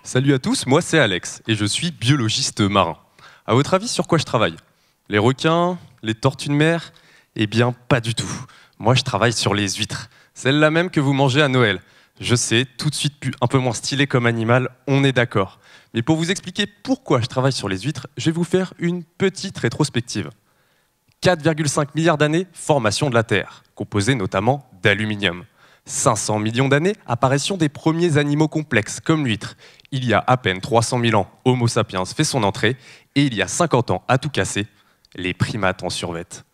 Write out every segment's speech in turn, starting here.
Salut à tous, moi c'est Alex et je suis biologiste marin. À votre avis, sur quoi je travaille? Les requins? Les tortues de mer? Eh bien, pas du tout. Moi, je travaille sur les huîtres. Celles-là même que vous mangez à Noël. Je sais, tout de suite un peu moins stylé comme animal, on est d'accord. Mais pour vous expliquer pourquoi je travaille sur les huîtres, je vais vous faire une petite rétrospective. 4,5 milliards d'années, formation de la Terre, composée notamment d'aluminium. 500 millions d'années, apparition des premiers animaux complexes, comme l'huître. Il y a à peine 300 000 ans, Homo sapiens fait son entrée, et il y a 50 ans, à tout casser, les primates en survêtent.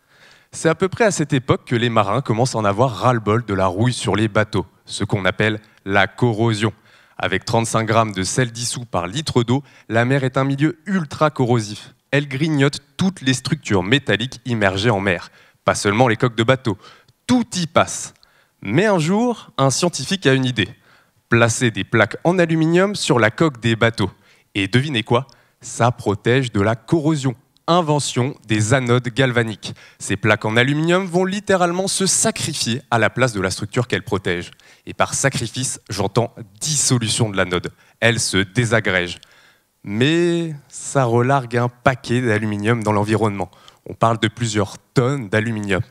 C'est à peu près à cette époque que les marins commencent à en avoir ras-le-bol de la rouille sur les bateaux, ce qu'on appelle la corrosion. Avec 35 grammes de sel dissous par litre d'eau, la mer est un milieu ultra corrosif. Elle grignote toutes les structures métalliques immergées en mer, pas seulement les coques de bateaux. Tout y passe. Mais un jour, un scientifique a une idée. Placer des plaques en aluminium sur la coque des bateaux. Et devinez quoi? Ça protège de la corrosion. Invention des anodes galvaniques. Ces plaques en aluminium vont littéralement se sacrifier à la place de la structure qu'elles protègent. Et par sacrifice, j'entends dissolution de l'anode. Elle se désagrège. Mais ça relargue un paquet d'aluminium dans l'environnement. On parle de plusieurs tonnes d'aluminium.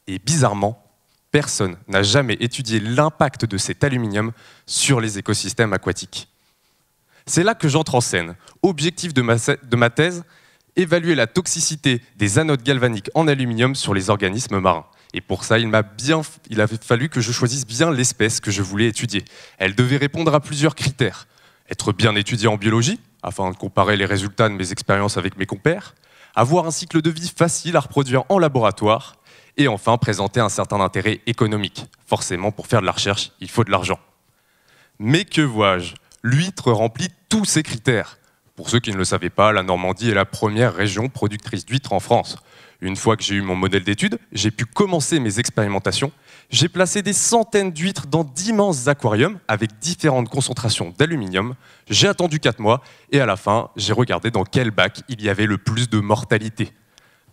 Et bizarrement, personne n'a jamais étudié l'impact de cet aluminium sur les écosystèmes aquatiques. C'est là que j'entre en scène. Objectif de ma thèse, évaluer la toxicité des anodes galvaniques en aluminium sur les organismes marins. Et pour ça, il avait fallu que je choisisse bien l'espèce que je voulais étudier. Elle devait répondre à plusieurs critères. Être bien étudiée en biologie, afin de comparer les résultats de mes expériences avec mes compères, avoir un cycle de vie facile à reproduire en laboratoire, et enfin présenter un certain intérêt économique. Forcément, pour faire de la recherche, il faut de l'argent. Mais que vois-je? L'huître remplit tous ces critères. Pour ceux qui ne le savaient pas, la Normandie est la première région productrice d'huîtres en France. Une fois que j'ai eu mon modèle d'étude, j'ai pu commencer mes expérimentations. J'ai placé des centaines d'huîtres dans d'immenses aquariums avec différentes concentrations d'aluminium. J'ai attendu 4 mois et à la fin, j'ai regardé dans quel bac il y avait le plus de mortalité.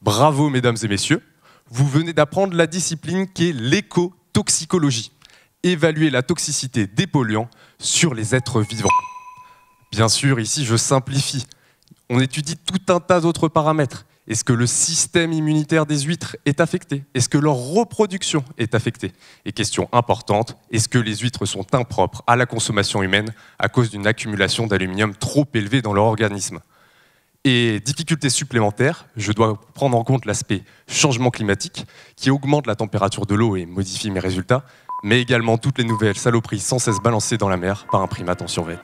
Bravo mesdames et messieurs, vous venez d'apprendre la discipline qui est l'écotoxicologie. Évaluer la toxicité des polluants sur les êtres vivants. Bien sûr, ici, je simplifie. On étudie tout un tas d'autres paramètres. Est-ce que le système immunitaire des huîtres est affecté? Est-ce que leur reproduction est affectée? Et question importante, est-ce que les huîtres sont impropres à la consommation humaine à cause d'une accumulation d'aluminium trop élevée dans leur organisme? Et difficulté supplémentaire, je dois prendre en compte l'aspect changement climatique qui augmente la température de l'eau et modifie mes résultats, mais également toutes les nouvelles saloperies sans cesse balancées dans la mer par un primate en survêt.